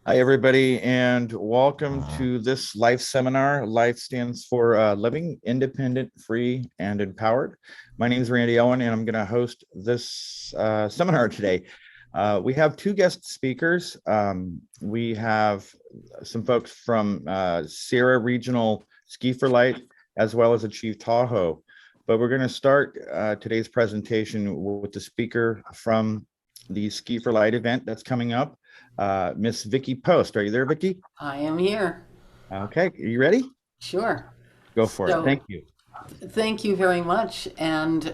Hi, everybody, and welcome to this life seminar. Life stands for Living Independent, Free, and Empowered. My name is Randy Owen, and I'm going to host this seminar today. We have two guest speakers. We have some folks from Sierra Regional Ski for Light, as well as Achieve Tahoe. But we're going to start today's presentation with the speaker from the Ski for Light event that's coming up. Miss Vicki Post. Are you there, Vicki? I am here. Okay, are you ready? Sure. Go for it. So, Thank you. thank you very much. And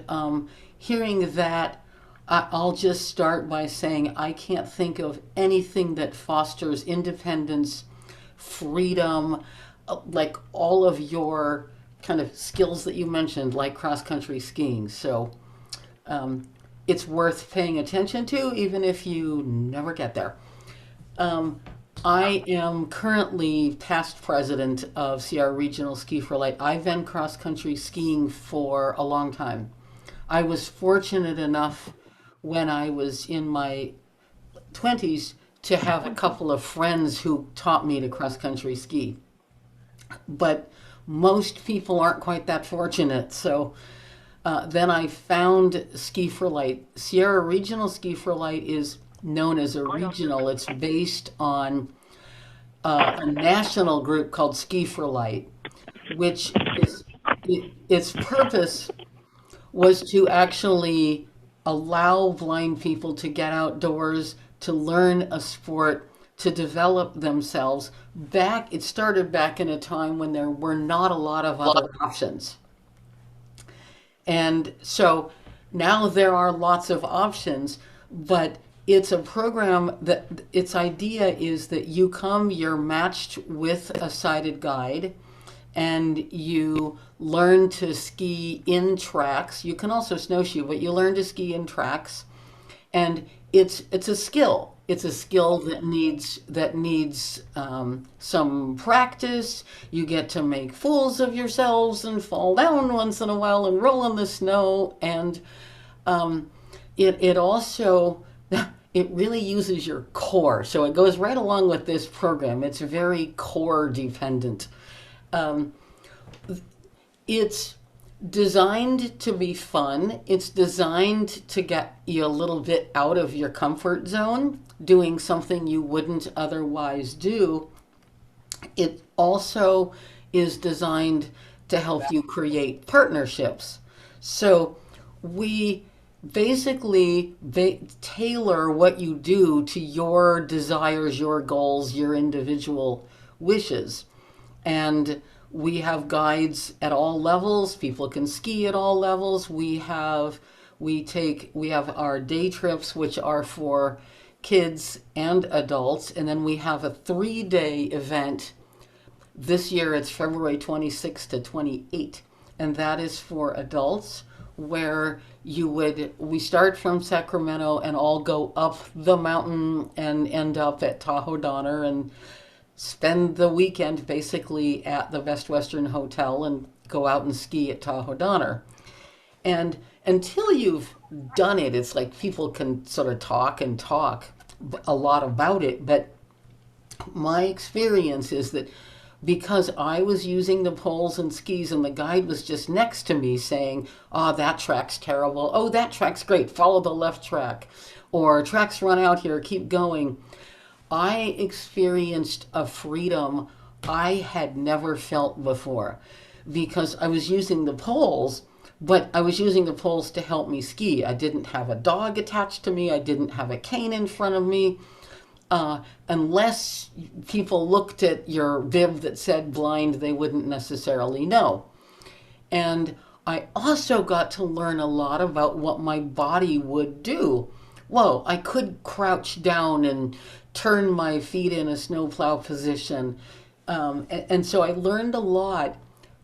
hearing that, I'll just start by saying I can't think of anything that fosters independence, freedom, like all of your kind of skills that you mentioned, like cross country skiing. So, it's worth paying attention to, even if you never get there. Um, I am currently past president of Sierra Regional Ski for Light. I've been cross country skiing for a long time. I was fortunate enough when I was in my 20s to have a couple of friends who taught me to cross country ski. But most people aren't quite that fortunate. So then I found Ski for Light. Sierra Regional Ski for Light is known as a regional. It's based on a national group called Ski for Light, which is its purpose was to actually allow blind people to get outdoors, to learn a sport, to develop themselves. It started back in a time when there were not a lot of other options. And so now there are lots of options, but it's a program that its idea is that you come, you're matched with a sighted guide, and you learn to ski in tracks. You can also snowshoe, but you learn to ski in tracks, and it's a skill. It's a skill that needs some practice. You get to make fools of yourselves and fall down once in a while and roll in the snow. And it also it really uses your core. So it goes right along with this program. It's very core dependent. Um, it's designed to be fun. It's designed to get you a little bit out of your comfort zone, doing something you wouldn't otherwise do. It also is designed to help you create partnerships. So we basically tailor what you do to your desires, your goals, your individual wishes. And we have guides at all levels. People can ski at all levels. We have our day trips, which are for kids and adults, and then we have a 3-day event. This year it's February 26th to 28th, and that is for adults, where we start from Sacramento and all go up the mountain and end up at Tahoe Donner and spend the weekend basically at the Best Western Hotel and go out and ski at Tahoe Donner. And until you've done it, it's like people can sort of talk and talk a lot about it. But my experience is that because I was using the poles and skis and the guide was just next to me saying, oh, that track's terrible. Oh, that track's great. Follow the left track. Or tracks run out here. Keep going. I experienced a freedom I had never felt before because I was using the poles, but I was using the poles to help me ski. I didn't have a dog attached to me. I didn't have a cane in front of me. Unless people looked at your bib that said blind, they wouldn't necessarily know. And I also got to learn a lot about what my body would do. Whoa, I could crouch down and turn my feet in a snowplow position. And so I learned a lot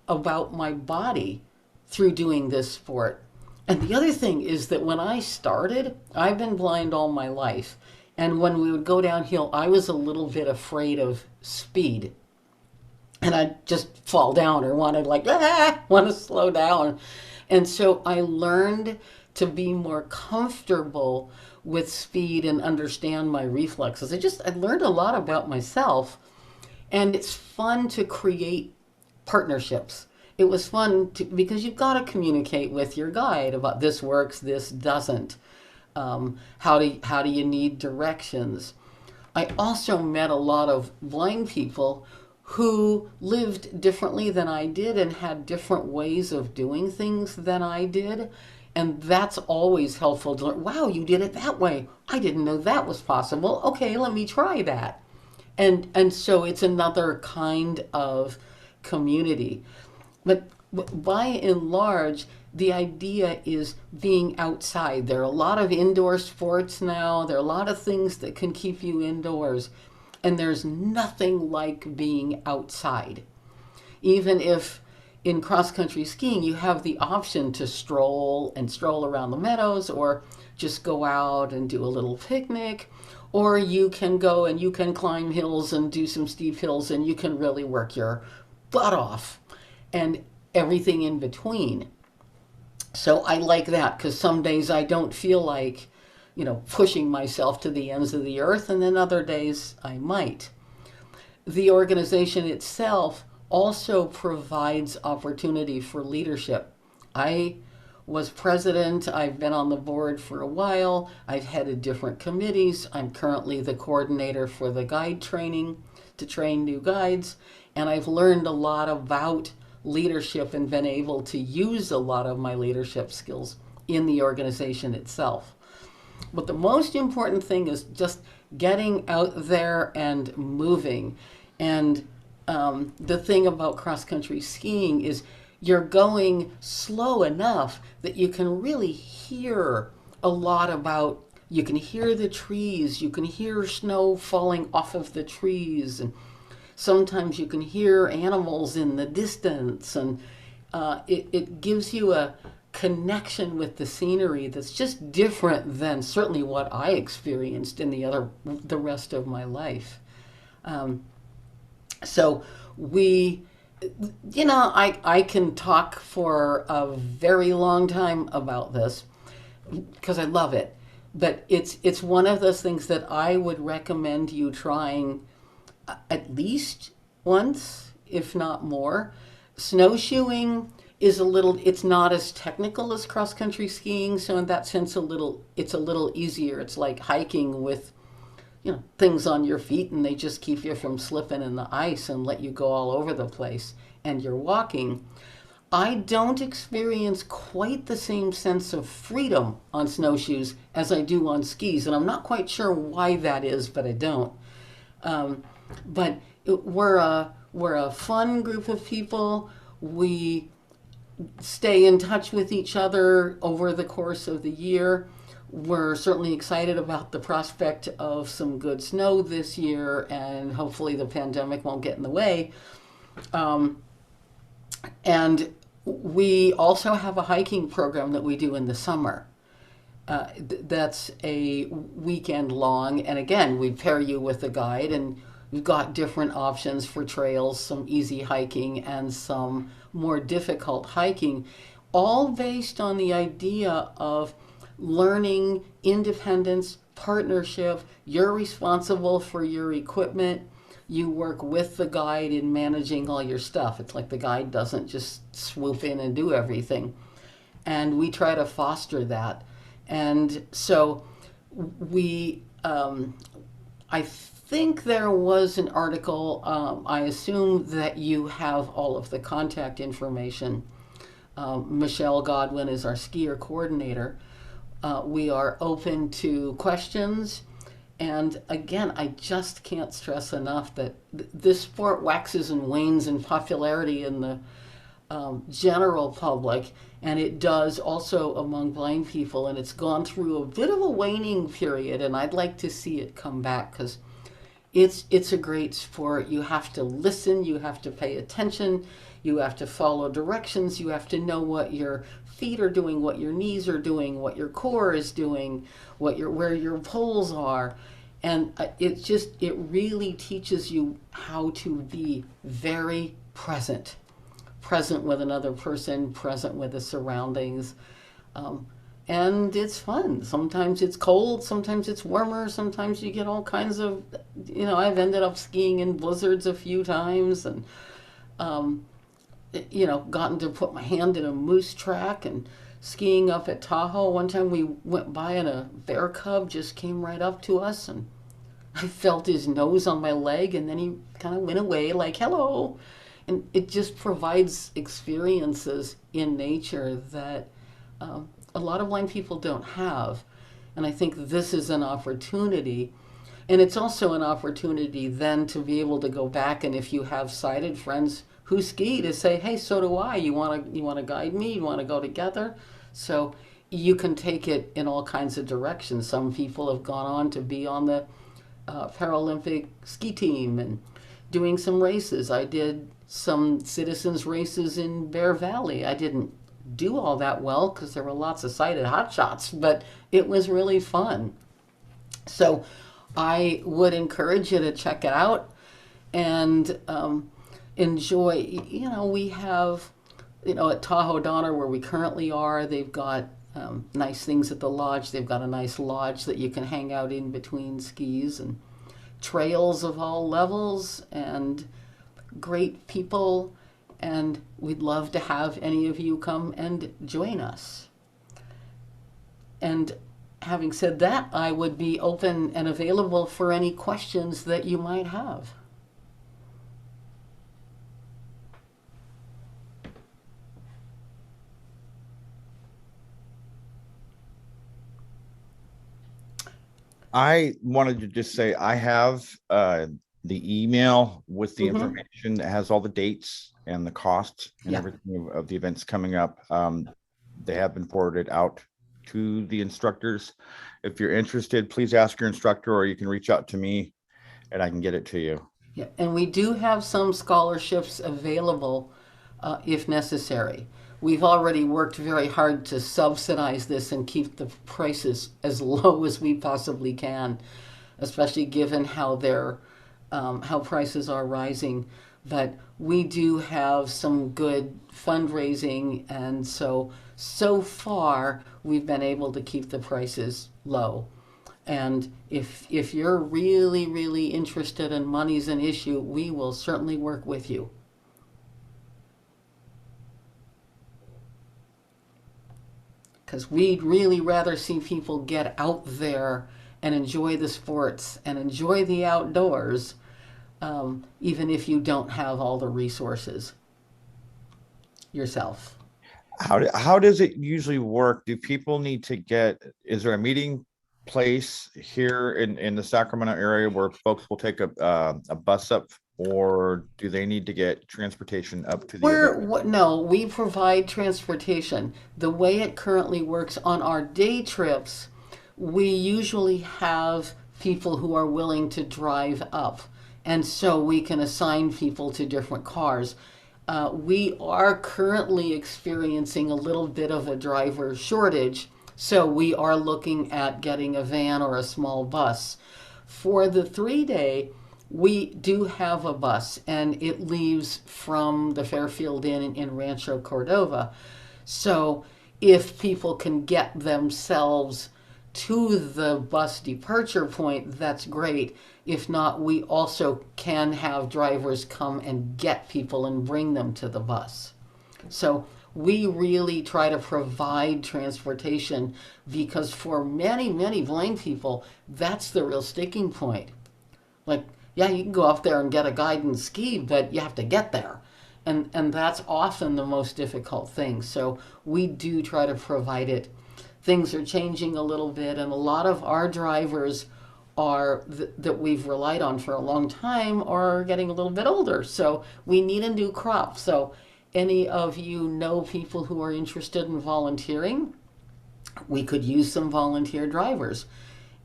about my body through doing this sport. And the other thing is that when I started, I've been blind all my life. And when we would go downhill, I was a little bit afraid of speed. And I'd just fall down or want to slow down. And so I learned to be more comfortable with speed and understand my reflexes. I learned a lot about myself, and it's fun to create partnerships. It was fun because you've got to communicate with your guide about this works, this doesn't. How do you need directions? I also met a lot of blind people who lived differently than I did and had different ways of doing things than I did. And that's always helpful to learn. Wow, you did it that way. I didn't know that was possible. Okay, let me try that. And so it's another kind of community. But by and large, the idea is being outside. There are a lot of indoor sports now. There are a lot of things that can keep you indoors. And there's nothing like being outside. Even if in cross-country skiing you have the option to stroll around the meadows, or just go out and do a little picnic, or you can go and you can climb hills and do some steep hills, and you can really work your butt off, and everything in between. So I like that, because some days I don't feel like, pushing myself to the ends of the earth, and then other days I might. The organization itself also provides opportunity for leadership. I was president. I've been on the board for a while. I've headed different committees. I'm currently the coordinator for the guide training to train new guides. And I've learned a lot about leadership and been able to use a lot of my leadership skills in the organization itself. But the most important thing is just getting out there and moving. And the thing about cross-country skiing is you're going slow enough that you can really hear a lot about, you can hear the trees, you can hear snow falling off of the trees, and sometimes you can hear animals in the distance, and it gives you a connection with the scenery that's just different than certainly what I experienced in the rest of my life. So I can talk for a very long time about this because I love it. But it's one of those things that I would recommend you trying at least once, if not more. Snowshoeing is it's not as technical as cross-country skiing, so in that sense it's a little easier. It's like hiking with things on your feet, and they just keep you from slipping in the ice and let you go all over the place, and you're walking. I don't experience quite the same sense of freedom on snowshoes as I do on skis, and I'm not quite sure why that is, but I don't. But we're a fun group of people. We stay in touch with each other over the course of the year. We're certainly excited about the prospect of some good snow this year, and hopefully the pandemic won't get in the way. And we also have a hiking program that we do in the summer. That's a weekend long, and again, we pair you with a guide, and we've got different options for trails, some easy hiking and some more difficult hiking, all based on the idea of learning independence, partnership. You're responsible for your equipment. You work with the guide in managing all your stuff. It's like the guide doesn't just swoop in and do everything. And we try to foster that. And so I think there was an article, I assume that you have all of the contact information. Michelle Godwin is our skier coordinator. We are open to questions. And again, I just can't stress enough that this sport waxes and wanes in popularity in the general public, and it does also among blind people, and it's gone through a bit of a waning period, and I'd like to see it come back because it's a great sport. You have to listen, you have to pay attention, you have to follow directions, you have to know what your feet are doing, what your knees are doing, what your core is doing, where your poles are. And it really teaches you how to be very present with another person, present with the surroundings. and it's fun. Sometimes it's cold, sometimes it's warmer, sometimes you get all kinds of, I've ended up skiing in blizzards a few times, and um, gotten to put my hand in a moose track and skiing up at Tahoe. One time we went by and a bear cub just came right up to us, and I felt his nose on my leg, and then he kind of went away like, hello. And it just provides experiences in nature that a lot of blind people don't have. And I think this is an opportunity. And it's also an opportunity then to be able to go back, and if you have sighted friends who ski, to say, hey, so do I. You want to guide me? You want to go together? So you can take it in all kinds of directions. Some people have gone on to be on the Paralympic ski team and doing some races. I did some citizens races in Bear Valley. I didn't do all that well because there were lots of sighted hotshots, but it was really fun. So I would encourage you to check it out and enjoy. We have, at Tahoe Donner, where we currently are, they've got nice things at the lodge. They've got a nice lodge that you can hang out in between skis, and trails of all levels, and great people. And we'd love to have any of you come and join us. And having said that, I would be open and available for any questions that you might have. I wanted to just say I have the email with the Mm-hmm. information that has all the dates and the costs and Yeah. everything of the events coming up. They have been forwarded out to the instructors. If you're interested, please ask your instructor, or you can reach out to me and I can get it to you. Yeah. And we do have some scholarships available if necessary. We've already worked very hard to subsidize this and keep the prices as low as we possibly can, especially given how prices are rising. But we do have some good fundraising, and so far we've been able to keep the prices low. And if you're really, really interested and money's an issue, we will certainly work with you. Because we'd really rather see people get out there and enjoy the sports and enjoy the outdoors, even if you don't have all the resources yourself. How does it usually work? Do people need to get, is there a meeting place here in the Sacramento area where folks will take a bus up, or do they need to get transportation up to the event? No, we provide transportation. The way it currently works on our day trips, we usually have people who are willing to drive up. And so we can assign people to different cars. We are currently experiencing a little bit of a driver shortage, so we are looking at getting a van or a small bus. For the 3 day, we do have a bus, and it leaves from the Fairfield Inn in Rancho Cordova. So if people can get themselves to the bus departure point, that's great. If not, we also can have drivers come and get people and bring them to the bus. So we really try to provide transportation because for many, many blind people, that's the real sticking point. Like, yeah, you can go up there and get a guide and ski, but you have to get there. And that's often the most difficult thing. So we do try to provide it. Things are changing a little bit, and a lot of our drivers that we've relied on for a long time are getting a little bit older. So we need a new crop. So any of you know people who are interested in volunteering, we could use some volunteer drivers.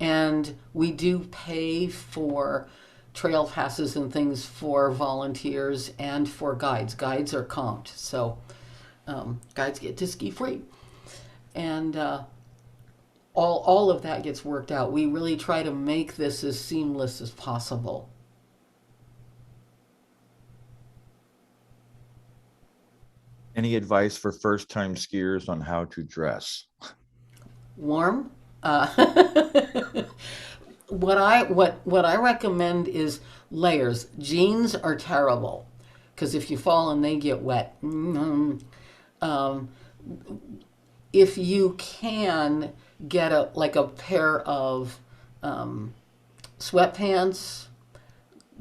And we do pay for trail passes and things for volunteers and for guides. Guides are comped, so guides get to ski free. And all of that gets worked out. We really try to make this as seamless as possible. Any advice for first time skiers on how to dress? Warm. Uh, what I recommend is layers. Jeans are terrible because if you fall and they get wet. Um, if you can get a pair of um, sweatpants,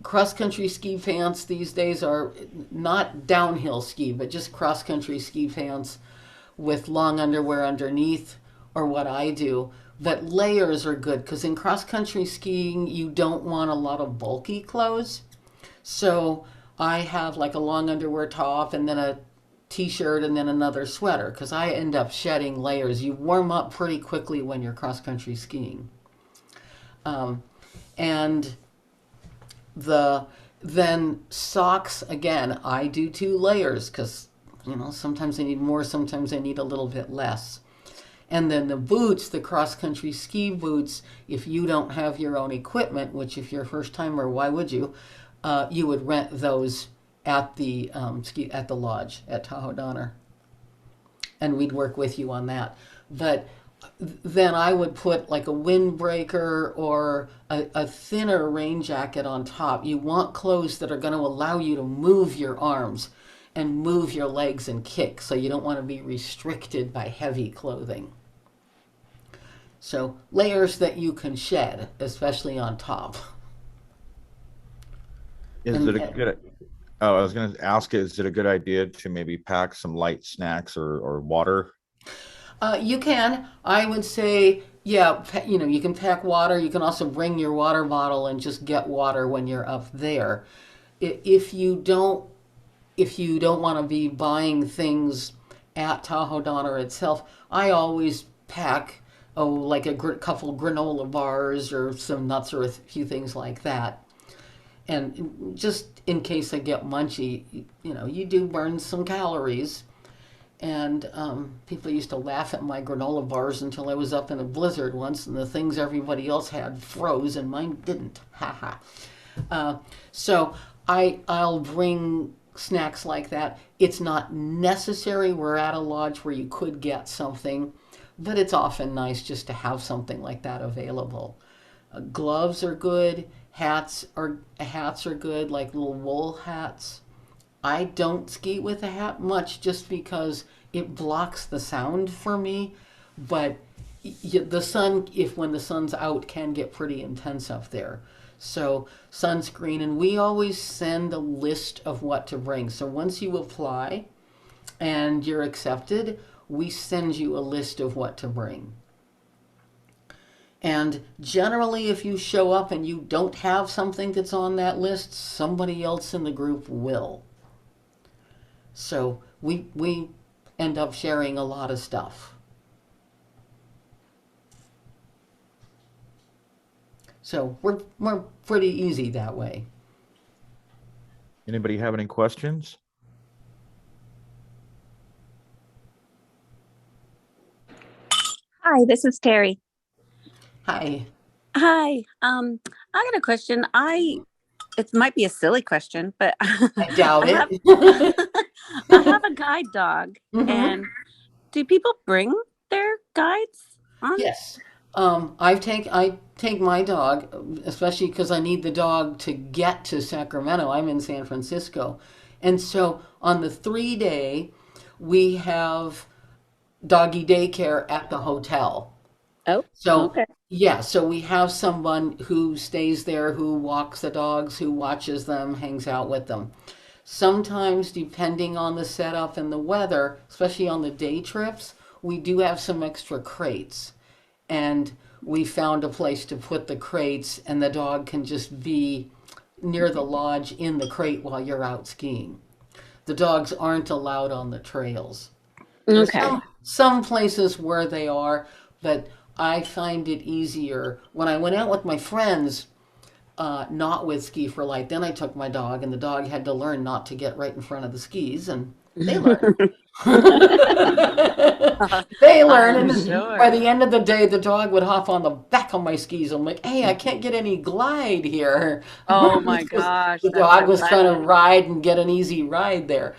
cross country ski pants these days are not downhill ski, but just cross country ski pants with long underwear underneath, or what I do. But layers are good because in cross country skiing, you don't want a lot of bulky clothes. So I have like a long underwear top and then a t-shirt and then another sweater because I end up shedding layers. You warm up pretty quickly when you're cross country skiing. Um, and the then socks again, I do 2 layers because sometimes I need more, sometimes I need a little bit less. And then the boots, the cross country ski boots, if you don't have your own equipment, which if you're a first timer, why would you? You would rent those at the at the lodge at Tahoe Donner, and we'd work with you on that. But then I would put like a windbreaker or a thinner rain jacket on top. You want clothes that are going to allow you to move your arms and move your legs and kick, so you don't want to be restricted by heavy clothing. So layers that you can shed, especially on top. Is it a And good? Oh, I was going to ask, is it a good idea to maybe pack some light snacks or water? you can, I would say, yeah, you can pack water. You can also bring your water bottle and just get water when you're up there. If you don't want to be buying things at Tahoe Donner itself, I always pack like a couple granola bars or some nuts or a few things like that. And just in case I get munchy, you do burn some calories. And people used to laugh at my granola bars until I was up in a blizzard once, and the things everybody else had froze, and mine didn't. Ha ha. So I'll bring snacks like that. It's not necessary. We're at a lodge where you could get something, but it's often nice just to have something like that available. Gloves are good. Hats are good, like little wool hats. I don't ski with a hat much just because it blocks the sound for me. But the sun, if when the sun's out, can get pretty intense up there. So sunscreen, and we always send a list of what to bring. So once you apply and you're accepted, we send you a list of what to bring. And generally, if you show up and you don't have something that's on that list, somebody else in the group will. So we end up sharing a lot of stuff. So we're pretty easy that way. Anybody have any questions? Hi, this is Terry. Hi. Hi. I got a question. It might be a silly question, but I doubt I have it. I have a guide dog, Hmm. and do people bring their guides on? Yes. I take my dog, especially because I need the dog to get to Sacramento. I'm in San Francisco, and so on the 3 day, we have doggy daycare at the hotel. Oh, So, okay. yeah, so we have someone who stays there, who walks the dogs, who watches them, hangs out with them. Sometimes, depending on the setup and the weather, especially on the day trips, we do have some extra crates. And we found a place to put the crates, and the dog can just be near the lodge in the crate while you're out skiing. The dogs aren't allowed on the trails. There's Okay. some places where they are, but I find it easier when I went out with my friends, not with Ski for Light. Then I took my dog, and the dog had to learn not to get right in front of the skis, and they learned. They learn, I'm and by sure. the end of the day, the dog would hop on the back of my skis. I'm like, "Hey, I can't get any glide here," Oh my because gosh, the that's dog so was trying to funny. ride and get an easy ride there.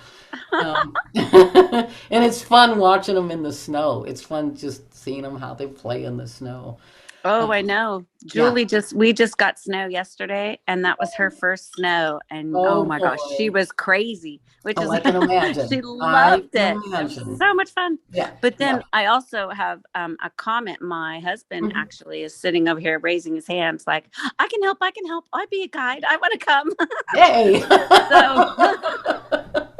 And it's fun watching them in the snow. It's fun just seen them, how they play in the snow. Oh, I know. Yeah. We just got snow yesterday, and that was her first snow. And oh Oh my gosh, she boy. was crazy, which Oh, is I can she imagine. I loved can it. It was imagine. so much fun. Yeah. But Yeah. then I also have a comment. My husband Mhm. actually is sitting over here raising his hands, like, I can help. I can help. I'd be a guide. I want to come. Yay.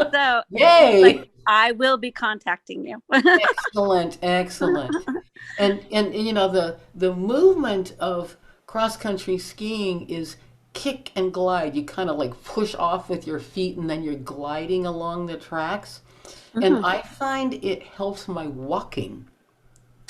So, so he's like, Yay. I will be contacting you. Excellent. Excellent. And you know the movement of cross country skiing is kick and glide. You kind of like push off with your feet and then you're gliding along the tracks. And Mhm. I find it helps my walking.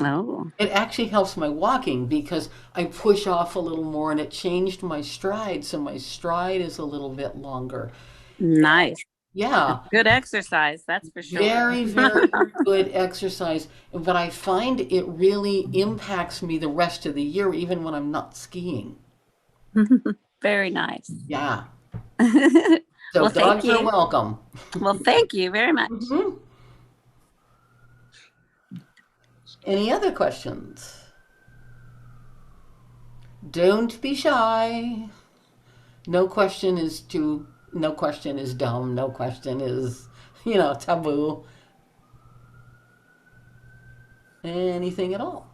Oh, It actually helps my walking because I push off a little more and it changed my stride. So my stride is a little bit longer. nice. Yeah, Good exercise, that's for sure. very, very good exercise. But I find it really impacts me the rest of the year, even when I'm not skiing. Very nice. Yeah. So Well, thank dogs are you. welcome. Well, thank you very much. Mhm. Any other questions? Don't be shy. No question is dumb. No question is, taboo. Anything at all.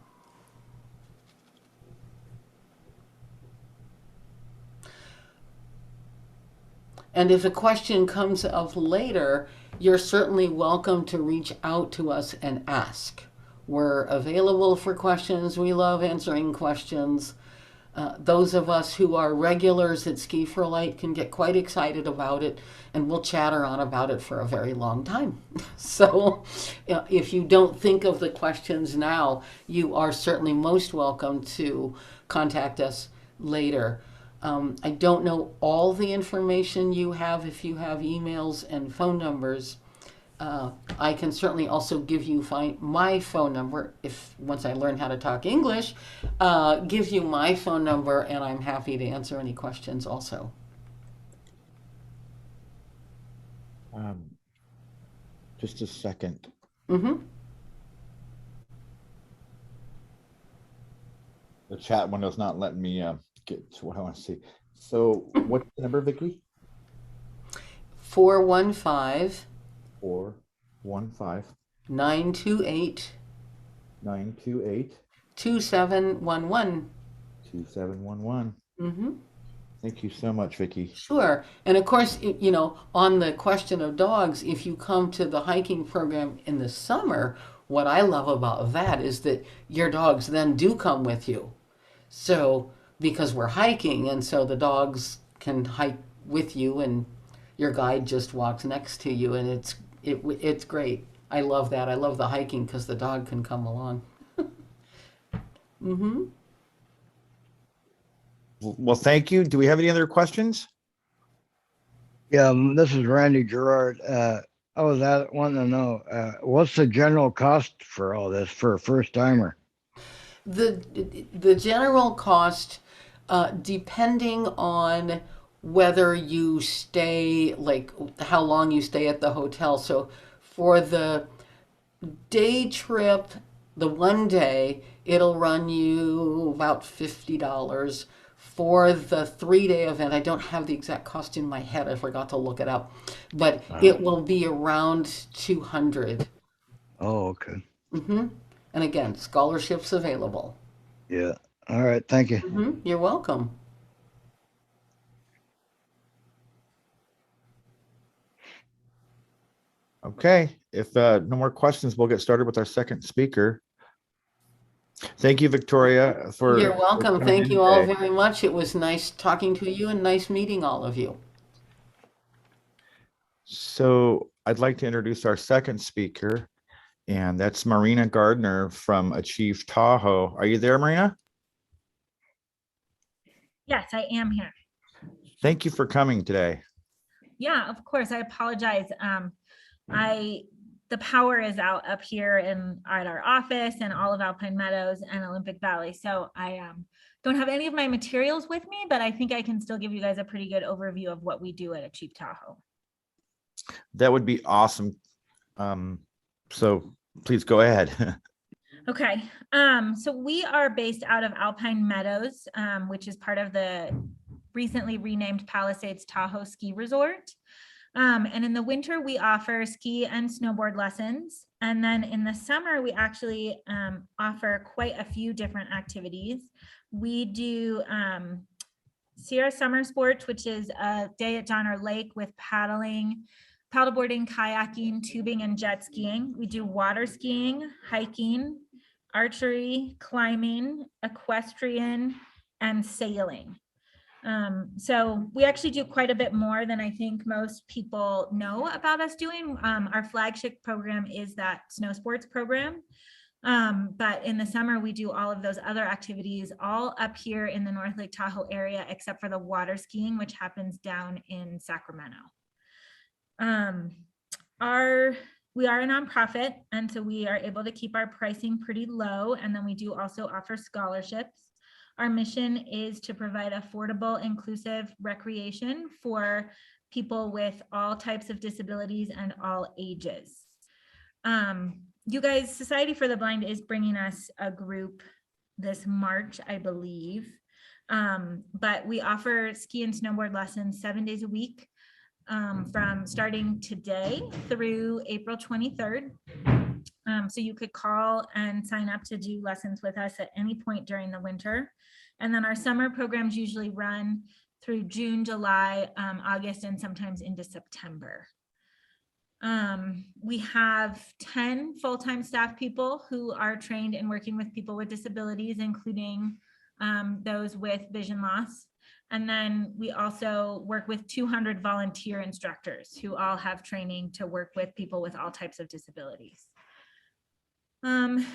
And if a question comes up later, you're certainly welcome to reach out to us and ask. We're available for questions. We love answering questions. Those of us who are regulars at Ski for Light can get quite excited about it, and we'll chatter on about it for a very long time. So, if you don't think of the questions now, you are certainly most welcome to contact us later. I don't know all the information you have if you have emails and phone numbers. I can certainly also give you my phone number if once I learn how to talk English, give you my phone number and I'm happy to answer any questions also. Um, just a second. Mm-hmm. The chat window's not letting me get to what I want to see. So what's the number, Vicky? 415 415 928 928 2711. 2711. Mm-hmm. Thank you so much, Vicky. Sure. And of course, on the question of dogs, if you come to the hiking program in the summer, what I love about that is that your dogs then do come with you. So, because we're hiking, and so the dogs can hike with you, and your guide just walks next to you, and it's great. I love that. I love the hiking because the dog can come along. Mm-hmm. Well, thank you. Do we have any other questions? Yeah, this is Randy Gerard. I was wanting to know what's the general cost for all this for a first timer? The general cost, depending on whether you stay, like how long you stay at the hotel. So for the day trip, the one day, it'll run you about $50. For the 3 day event, I don't have the exact cost in my head. I forgot to look it up, but it will be around 200. Oh, okay. Mm-hmm. And again, scholarships available. Yeah. All right. Thank you. Mm-hmm. You're welcome. Okay. If no more questions, we'll get started with our second speaker. Thank you, Victoria, You're for welcome. coming Thank in you all today. very much. It was nice talking to you and nice meeting all of you. So I'd like to introduce our second speaker, and that's Marina Gardner from Achieve Tahoe. Are you there, Marina? Yes, I am here. Thank you for coming today. Yeah, of course. I apologize. The power is out up here at our office and all of Alpine Meadows and Olympic Valley. So I don't have any of my materials with me, but I think I can still give you guys a pretty good overview of what we do at Achieve Tahoe. That would be awesome. So please go ahead. Okay, so we are based out of Alpine Meadows, which is part of the recently renamed Palisades Tahoe Ski Resort. And in the winter, we offer ski and snowboard lessons. And then in the summer, we actually offer quite a few different activities. We do Sierra Summer Sports, which is a day at Donner Lake with paddling, paddleboarding, kayaking, tubing, and jet skiing. We do water skiing, hiking, archery, climbing, equestrian, and sailing. So we actually do quite a bit more than I think most people know about us doing. Our flagship program is that snow sports program. But in the summer, we do all of those other activities all up here in the North Lake Tahoe area, except for the water skiing, which happens down in Sacramento. We are a nonprofit, and so we are able to keep our pricing pretty low. And then we do also offer scholarships. Our mission is to provide affordable, inclusive recreation for people with all types of disabilities and all ages. You guys, Society for the Blind is bringing us a group this March, I believe. But we offer ski and snowboard lessons 7 days a week. From starting today through April 23rd. So you could call and sign up to do lessons with us at any point during the winter. And then our summer programs usually run through June, July, August, and sometimes into September. We have 10 full-time staff people who are trained in working with people with disabilities, including those with vision loss. And then we also work with 200 volunteer instructors who all have training to work with people with all types of disabilities. I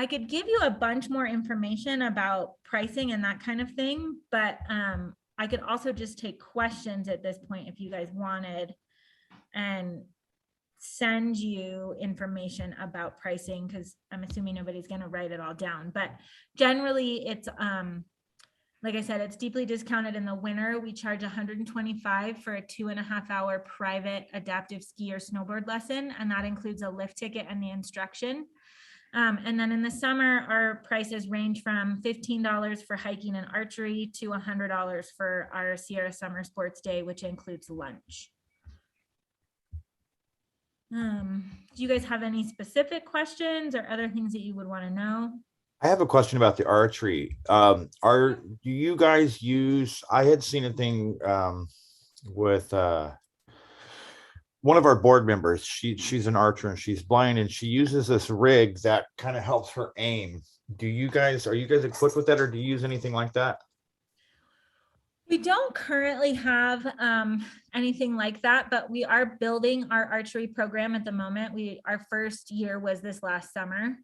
could give you a bunch more information about pricing and that kind of thing, but I could also just take questions at this point if you guys wanted and send you information about pricing, because I'm assuming nobody's going to write it all down. But generally, it's like I said, it's deeply discounted in the winter. We charge $125 for a 2.5-hour private adaptive ski or snowboard lesson, and that includes a lift ticket and the instruction. And then in the summer, our prices range from $15 for hiking and archery to $100 for our Sierra Summer Sports Day, which includes lunch. Do you guys have any specific questions or other things that you would want to know? I have a question about the archery. Do you guys use, I had seen a thing with one of our board members. She's an archer and she's blind, and she uses this rig that kind of helps her aim. Are you guys equipped with that, or do you use anything like that? We don't currently have anything like that, but we are building our archery program at the moment. Our first year was this last summer.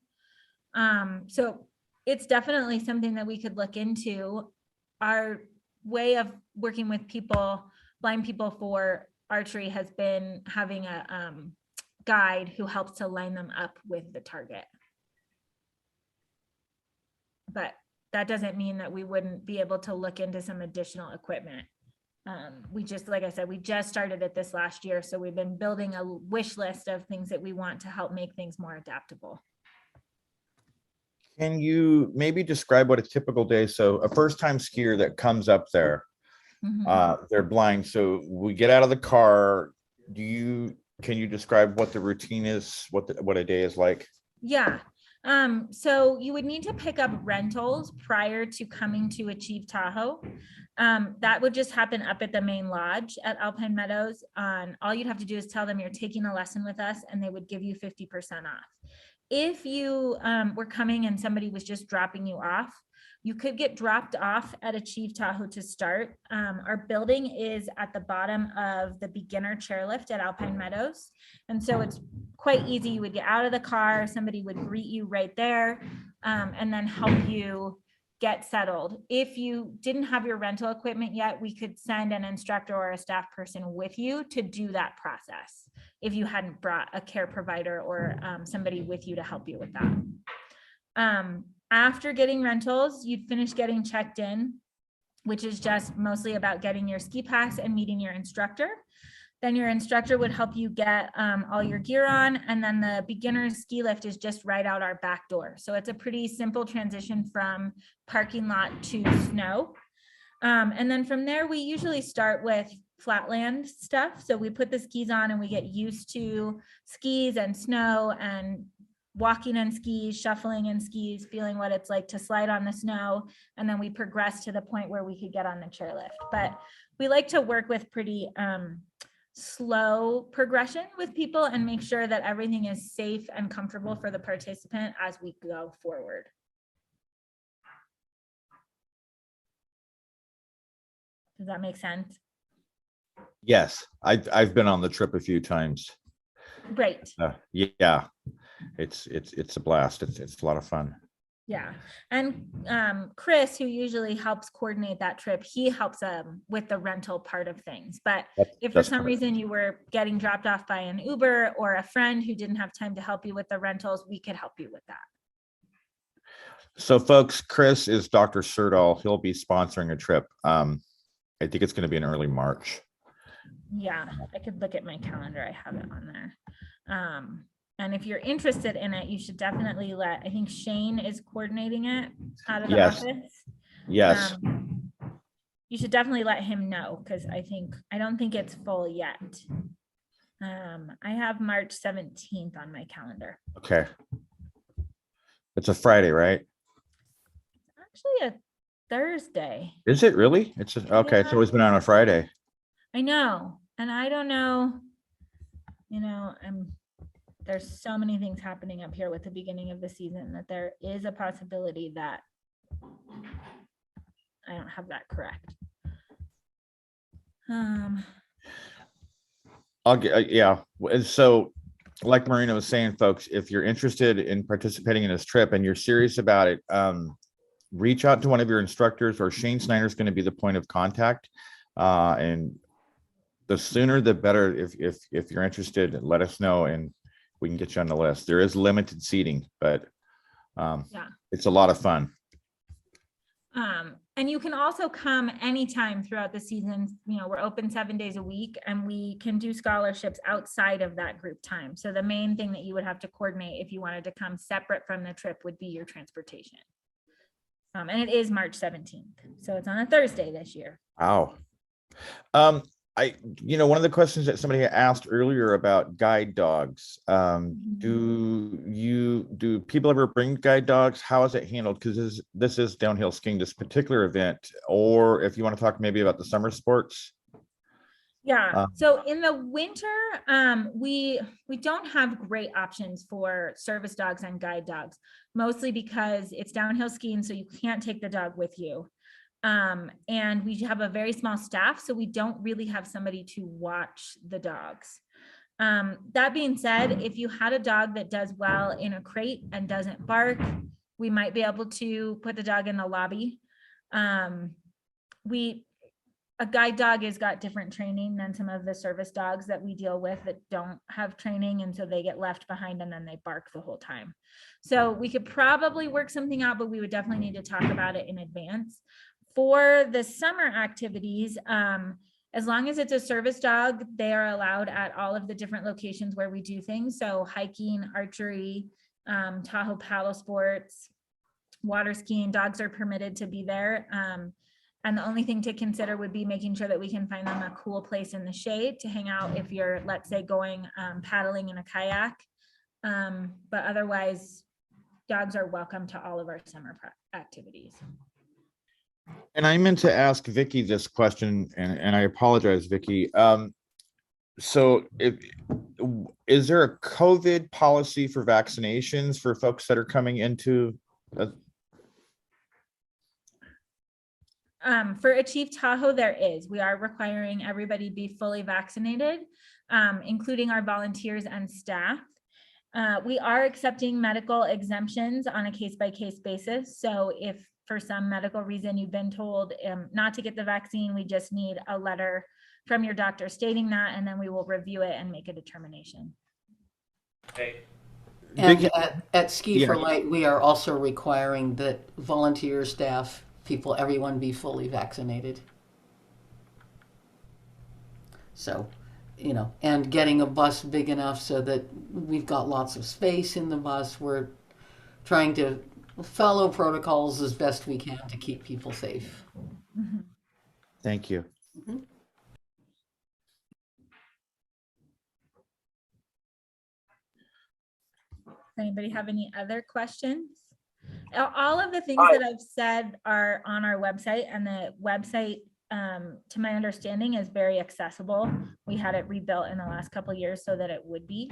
So it's definitely something that we could look into. Our way of working with blind people for archery has been having a guide who helps to line them up with the target. But that doesn't mean that we wouldn't be able to look into some additional equipment. Like I said, we just started it this last year. So we've been building a wish list of things that we want to help make things more adaptable. Can you maybe describe what a typical day? So a first-time skier that comes up there, they're blind. So we get out of the car. Can you describe what the routine is, what a day is like? Yeah. So you would need to pick up rentals prior to coming to Achieve Tahoe. That would just happen up at the main lodge at Alpine Meadows. All you'd have to do is tell them you're taking a lesson with us, and they would give you 50% off. If you were coming and somebody was just dropping you off, you could get dropped off at Achieve Tahoe to start. Our building is at the bottom of the beginner chairlift at Alpine Meadows. And so it's quite easy. You would get out of the car, somebody would greet you right there, and then help you get settled. If you didn't have your rental equipment yet, we could send an instructor or a staff person with you to do that process if you hadn't brought a care provider or somebody with you to help you with that. After getting rentals, you'd finish getting checked in, which is just mostly about getting your ski pass and meeting your instructor. Then your instructor would help you get all your gear on. And then the beginner's ski lift is just right out our back door. So it's a pretty simple transition from parking lot to snow. And then from there, we usually start with flatland stuff. So we put the skis on and we get used to skis and snow and walking in skis, shuffling in skis, feeling what it's like to slide on the snow. And then we progress to the point where we could get on the chairlift. But we like to work with pretty slow progression with people and make sure that everything is safe and comfortable for the participant as we go forward. Does that make sense? Yes, I've been on the trip a few times. Great. Yeah, it's a blast. It's a lot of fun. Yeah. And Chris, who usually helps coordinate that trip, he helps with the rental part of things. But if for some reason you were getting dropped off by an Uber or a friend who didn't have time to help you with the rentals, we could help you with that. So folks, Chris is Dr. Serdahl. He'll be sponsoring a trip. I think it's going to be in early March. Yeah, I could look at my calendar. I have it on there. And if you're interested in it, you should definitely I think Shane is coordinating it out of the office. Yes. You should definitely let him know, because I don't think it's full yet. I have March 17th on my calendar. Okay. It's a Friday, right? Actually a Thursday. Is it really? Okay. Yeah. It's always been on a Friday. I know. And I don't know, there's so many things happening up here with the beginning of the season that there is a possibility that I don't have that correct. I'll get, yeah. So like Marina was saying, folks, if you're interested in participating in this trip and you're serious about it, reach out to one of your instructors, or Shane Snyder is going to be the point of contact. And the sooner the better. If you're interested, let us know and we can get you on the list. There is limited seating, but it's a lot of fun. And you can also come anytime throughout the season. We're open 7 days a week, and we can do scholarships outside of that group time. So the main thing that you would have to coordinate if you wanted to come separate from the trip would be your transportation. And it is March 17th. So it's on a Thursday this year. Wow. One of the questions that somebody asked earlier about guide dogs, do people ever bring guide dogs? How is it handled? Because this is downhill skiing, this particular event, or if you want to talk maybe about the summer sports. Yeah. So in the winter, we don't have great options for service dogs and guide dogs, mostly because it's downhill skiing, so you can't take the dog with you. And we have a very small staff, so we don't really have somebody to watch the dogs. That being said, if you had a dog that does well in a crate and doesn't bark, we might be able to put the dog in the lobby. A guide dog has got different training than some of the service dogs that we deal with that don't have training, and so they get left behind and then they bark the whole time. So we could probably work something out, but we would definitely need to talk about it in advance. For the summer activities, as long as it's a service dog, they are allowed at all of the different locations where we do things. So hiking, archery, Tahoe paddle sports, water skiing, dogs are permitted to be there. And the only thing to consider would be making sure that we can find them a cool place in the shade to hang out if you're, let's say, going paddling in a kayak. But otherwise, dogs are welcome to all of our summer activities. And I meant to ask Vicky this question, and I apologize, Vicky. So is there a COVID policy for vaccinations for folks that are coming into for Achieve Tahoe, there is. We are requiring everybody be fully vaccinated, including our volunteers and staff. We are accepting medical exemptions on a case-by-case basis. So if for some medical reason you've been told not to get the vaccine, we just need a letter from your doctor stating that, and then we will review it and make a determination. Okay. And at Ski for Light, we are also requiring that volunteer staff, people, everyone be fully vaccinated. So and getting a bus big enough so that we've got lots of space in the bus. We're trying to follow protocols as best we can to keep people safe. Mhm. Thank you. Mhm. Does anybody have any other questions? All of the things that I've said are on our website, and the website, to my understanding, is very accessible. We had it rebuilt in the last couple of years so that it would be.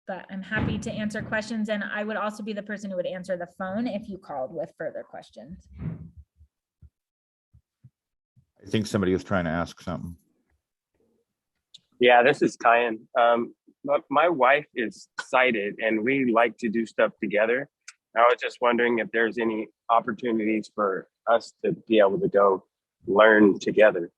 But I'm happy to answer questions, and I would also be the person who would answer the phone if you called with further questions. I think somebody was trying to ask something. Yeah, this is Kyan. My wife is sighted and we like to do stuff together. I was just wondering if there's any opportunities for us to be able to go learn together.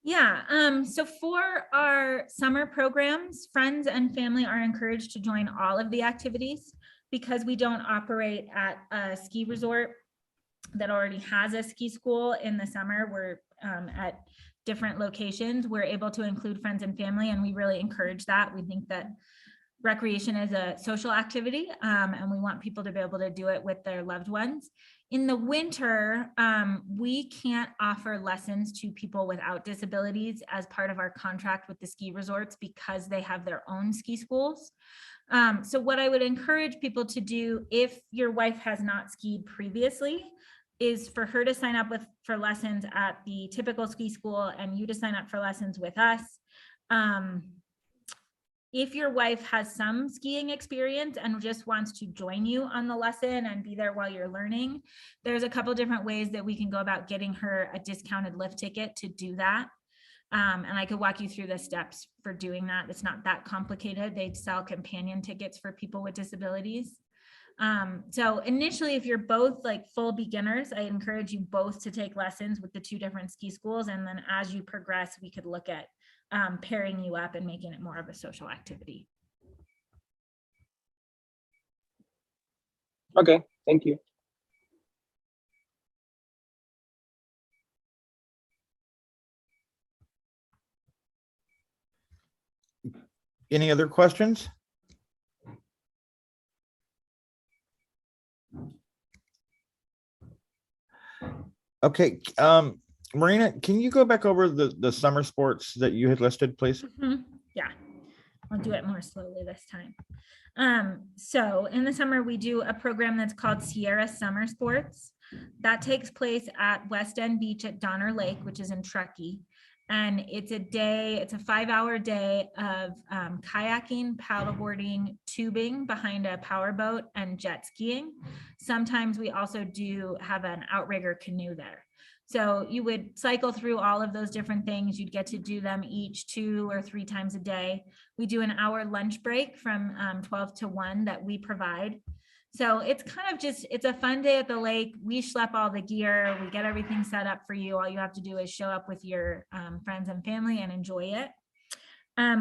Yeah, so for our summer programs, friends and family are encouraged to join all of the activities because we don't operate at a ski resort that already has a ski school in the summer. We're at different locations. We're able to include friends and family, and we really encourage that. We think that recreation is a social activity, and we want people to be able to do it with their loved ones. In the winter, we can't offer lessons to people without disabilities as part of our contract with the ski resorts because they have their own ski schools. So what I would encourage people to do, if your wife has not skied previously, is for her to sign up for lessons at the typical ski school and you to sign up for lessons with us. If your wife has some skiing experience and just wants to join you on the lesson and be there while you're learning, there's a couple different ways that we can go about getting her a discounted lift ticket to do that. And I could walk you through the steps for doing that. It's not that complicated. They sell companion tickets for people with disabilities. So initially, if you're both like full beginners, I encourage you both to take lessons with the two different ski schools. And then as you progress, we could look at pairing you up and making it more of a social activity. Okay, thank you. Any other questions? Okay, Marina, can you go back over the summer sports that you had listed, please? Yeah, I'll do it more slowly this time. So in the summer, we do a program that's called Sierra Summer Sports. That takes place at West End Beach at Donner Lake, which is in Truckee. And it's a 5-hour day of kayaking, paddleboarding, tubing behind a powerboat, and jet skiing. Sometimes we also do have an outrigger canoe there. So you would cycle through all of those different things. You'd get to do them each 2 or 3 times a day. We do an hour lunch break from 12 to 1 that we provide. So it's kind of just, it's a fun day at the lake. We schlep all the gear. We get everything set up for you. All you have to do is show up with your friends and family and enjoy it.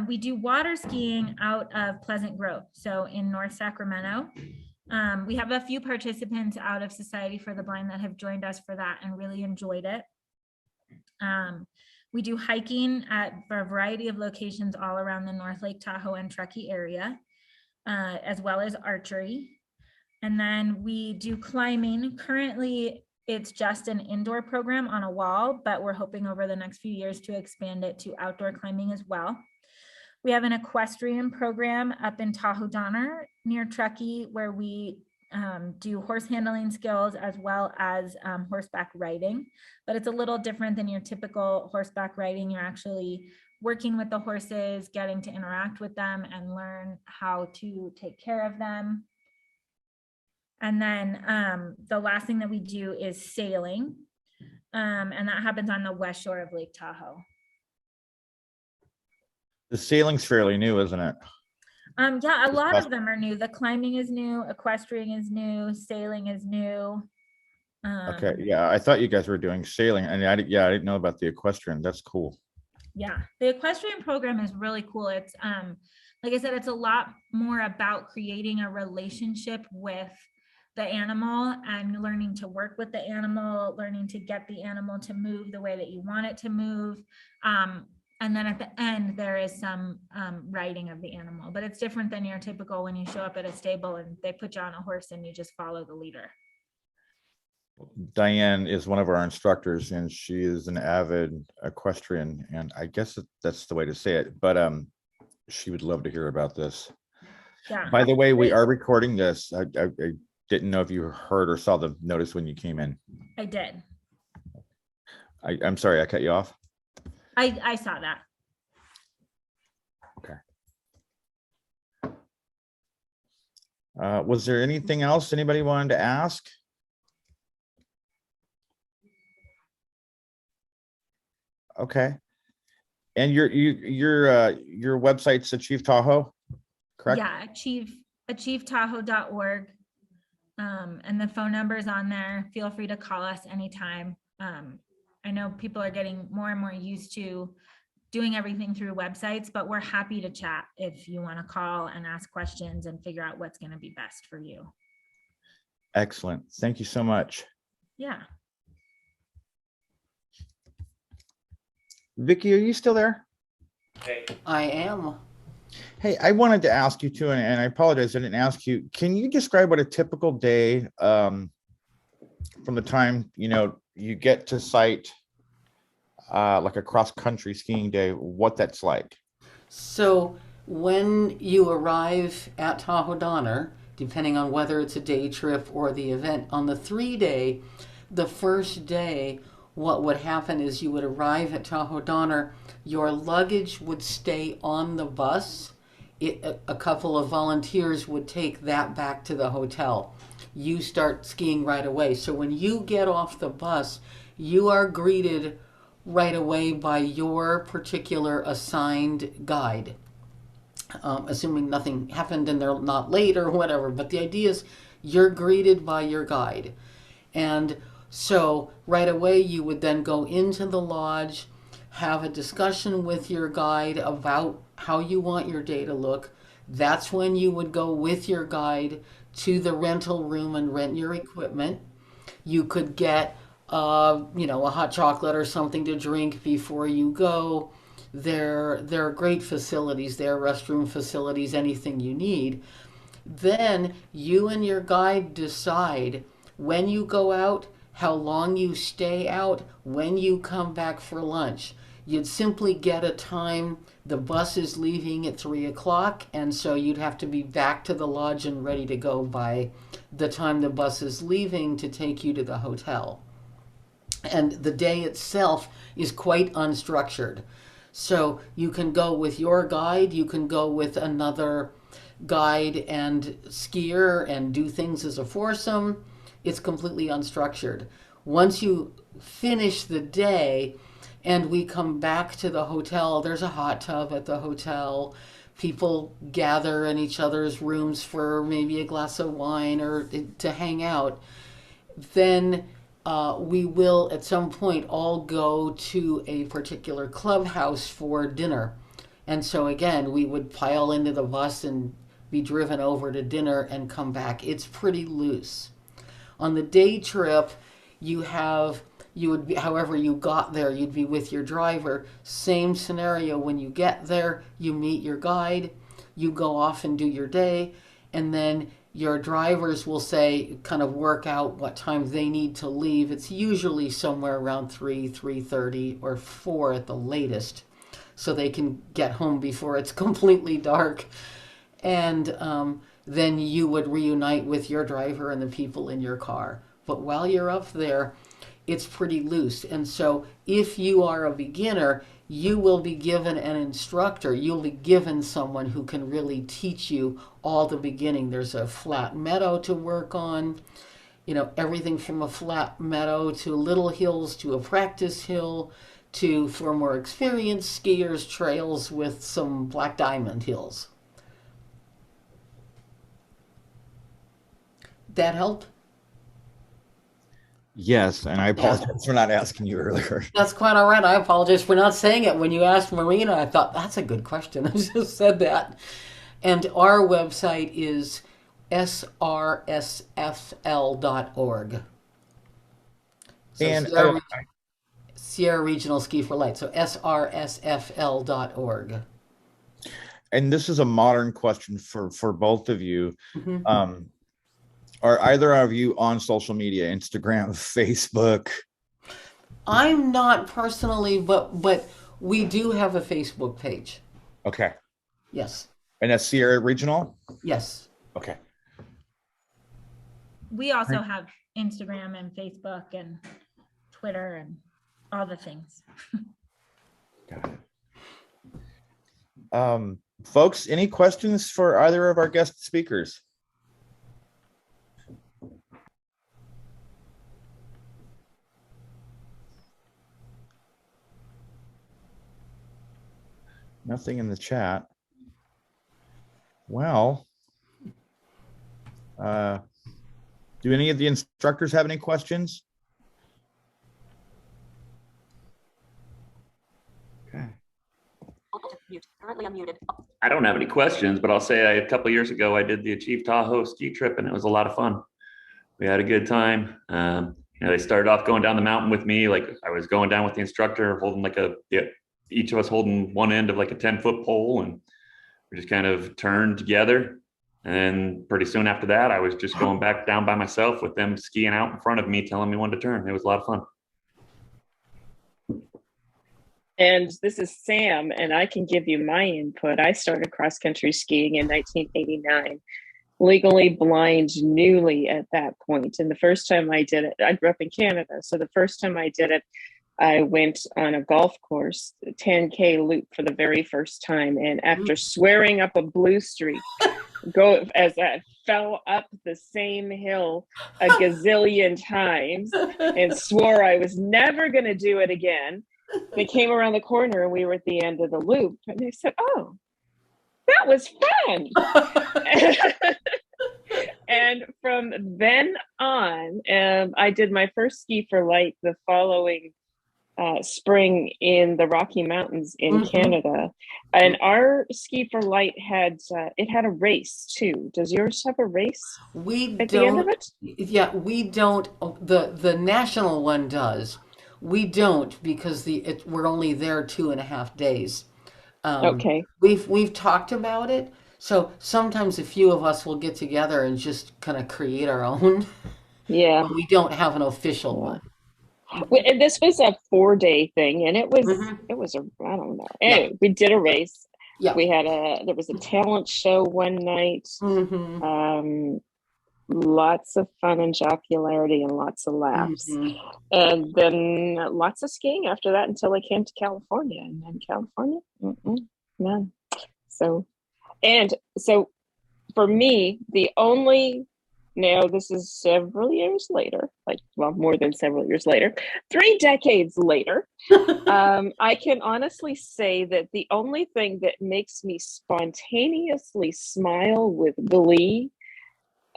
We do water skiing out of Pleasant Grove, so in North Sacramento. We have a few participants out of Society for the Blind that have joined us for that and really enjoyed it. We do hiking at a variety of locations all around the North Lake Tahoe and Truckee area, as well as archery. And then we do climbing. Currently, it's just an indoor program on a wall, but we're hoping over the next few years to expand it to outdoor climbing as well. We have an equestrian program up in Tahoe Donner near Truckee, where we do horse handling skills as well as horseback riding, but it's a little different than your typical horseback riding. You're actually working with the horses, getting to interact with them and learn how to take care of them. And then the last thing that we do is sailing, and that happens on the west shore of Lake Tahoe. The sailing's fairly new, isn't it? Yeah, a lot of them are new. The climbing is new, equestrian is new, sailing is new. Okay, yeah, I thought you guys were doing sailing, and I didn't know about the equestrian. That's cool. Yeah, the equestrian program is really cool. It's like I said, it's a lot more about creating a relationship with the animal and learning to work with the animal, learning to get the animal to move the way that you want it to move. And then at the end, there is some riding of the animal, but it's different than your typical when you show up at a stable and they put you on a horse and you just follow the leader. Diane is one of our instructors, and she is an avid equestrian, and I guess that's the way to say it, but she would love to hear about this. Yeah. By the way, we are recording this. I didn't know if you heard or saw the notice when you came in. I did. I'm sorry, I cut you off. I saw that. Okay. Was there anything else anybody wanted to ask? Okay. And your website's Achieve Tahoe, correct? Yeah, achievetahoe.org. And the phone number is on there. Feel free to call us anytime. I know people are getting more and more used to doing everything through websites, but we're happy to chat if you want to call and ask questions and figure out what's going to be best for you. Excellent. Thank you so much. Yeah. Vicki, are you still there? Hey. I am. Hey, I wanted to ask you too, and I apologize, I didn't ask you. Can you describe what a typical day from the time you get to site, like a cross-country skiing day, what that's like? So when you arrive at Tahoe Donner, depending on whether it's a day trip or the event, on the 3-day, the first day, what would happen is you would arrive at Tahoe Donner, your luggage would stay on the bus. A couple of volunteers would take that back to the hotel. You start skiing right away. So when you get off the bus, you are greeted right away by your particular assigned guide. Assuming nothing happened and they're not late or whatever, but the idea is you're greeted by your guide. And so right away you would then go into the lodge, have a discussion with your guide about how you want your day to look. That's when you would go with your guide to the rental room and rent your equipment. You could get a hot chocolate or something to drink before you go. There are great facilities there, restroom facilities, anything you need. Then you and your guide decide when you go out, how long you stay out, when you come back for lunch. You'd simply get a time. The bus is leaving at 3:00, and so you'd have to be back to the lodge and ready to go by the time the bus is leaving to take you to the hotel. And the day itself is quite unstructured. So you can go with your guide, you can go with another guide and skier and do things as a foursome. It's completely unstructured. Once you finish the day and we come back to the hotel, there's a hot tub at the hotel. People gather in each other's rooms for maybe a glass of wine or to hang out. Then we will at some point all go to a particular clubhouse for dinner. And so again, we would pile into the bus and be driven over to dinner and come back. It's pretty loose. On the day trip, you would be, however you got there, you'd be with your driver. Same scenario. When you get there, you meet your guide, you go off and do your day, and then your drivers will say, kind of work out what time they need to leave. It's usually somewhere around 3:30, or 4 at the latest, so they can get home before it's completely dark. And then you would reunite with your driver and the people in your car. But while you're up there, it's pretty loose. And so if you are a beginner, you will be given an instructor. You'll be given someone who can really teach you all the beginning. There's a flat meadow to work on, everything from a flat meadow to little hills to a practice hill to, for more experienced skiers, trails with some black diamond hills. That help? Yes, and I apologize for not asking you earlier. That's quite all right. I apologize for not saying it. When you asked Marina, I thought, that's a good question. I just said that. And our website is srsfl.org. So And Sierra Regional Ski for Light. So srsfl.org. and this is a modern question for both of you. Mhm. Are either of you on social media, Instagram, Facebook? I'm not personally, but we do have a Facebook page. Okay. Yes. And that's Sierra Regional? Yes. Okay. We also have Instagram and Facebook and Twitter and all the things. Got it. Folks, any questions for either of our guest speakers? Nothing in the chat. Well, do any of the instructors have any questions? Okay. Currently unmuted. I don't have any questions, but I'll say a couple of years ago, I did the Achieve Tahoe ski trip, and it was a lot of fun. We had a good time. They started off going down the mountain with me. Like I was going down with the instructor, holding each of us holding one end of like a 10-foot pole, and we just kind of turned together. And then pretty soon after that, I was just going back down by myself with them skiing out in front of me, telling me when to turn. It was a lot of fun. And this is Sam, and I can give you my input. I started cross-country skiing in 1989, legally blind newly at that point. And the first time I did it, I grew up in Canada. So the first time I did it, I went on a golf course, 10K loop for the very first time. And after swearing up a blue streak, as I fell up the same hill a gazillion times and swore I was never going to do it again. They came around the corner and we were at the end of the loop, and they said, "Oh, that was fun." And from then on, I did my first ski for light the following spring in the Rocky Mountains in Canada. And our ski for light had a race too. Does yours have a race? We at don't. The end of it? Yeah, we don't. The national one does. We don't, because we're only there 2.5 days. Okay. We've talked about it. So sometimes a few of us will get together and just kind of create our own. Yeah. But we don't have an official one. And this was a 4-day thing, and it was I don't know. Anyway, we did a race. Yeah. There was a talent show one night. Lots of fun and jocularity and lots of laughs. And then lots of skiing after that until I came to California. And then California, none. So for me, now this is several years later, more than several years later, 3 decades later, I can honestly say that the only thing that makes me spontaneously smile with glee,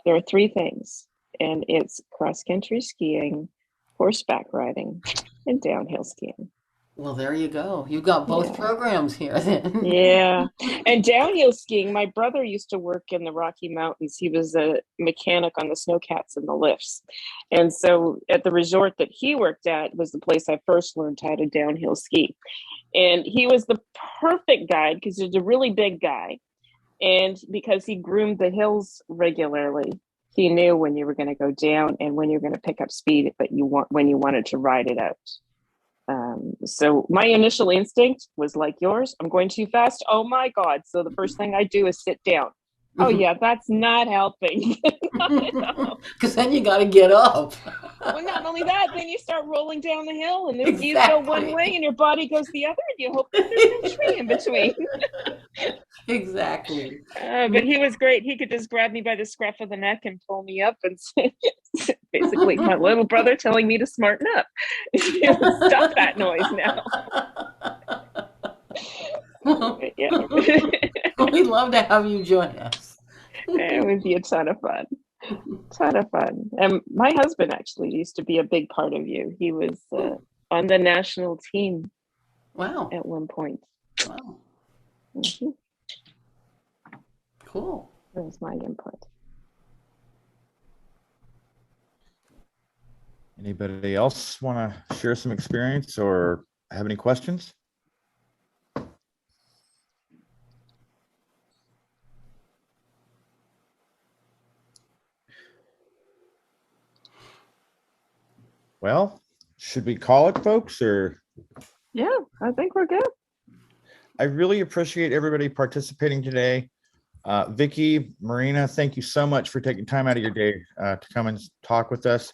there are 3 things, and it's cross-country skiing, horseback riding, and downhill skiing. Well, there you go. You got both programs here then. Yeah. And downhill skiing, my brother used to work in the Rocky Mountains. He was a mechanic on the snowcats and the lifts. And so at the resort that he worked at was the place I first learned how to downhill ski. And he was the perfect guide because he's a really big guy. And because he groomed the hills regularly, he knew when you were going to go down and when you're going to pick up speed, but when you wanted to ride it out. So my initial instinct was like yours. I'm going too fast. Oh my God. So the first thing I do is sit down. Oh yeah, that's not helping. Because then you got to get up. Well, not only that, then you start rolling down the hill and then you go one way and your body goes the other and you hope that there's no tree in between. Exactly. But he was great. He could just grab me by the scruff of the neck and pull me up and say, basically my little brother telling me to smarten up. Stop that noise now. Yeah. We'd love to have you join us. It would be a ton of fun. And my husband actually used to be a big part of you. He was on the national team. Wow. At one point. Wow. Cool. That was my input. Anybody else want to share some experience or have any questions? Well, should we call it, folks, or? Yeah, I think we're good. I really appreciate everybody participating today. Vicki, Marina, thank you so much for taking time out of your day to come and talk with us.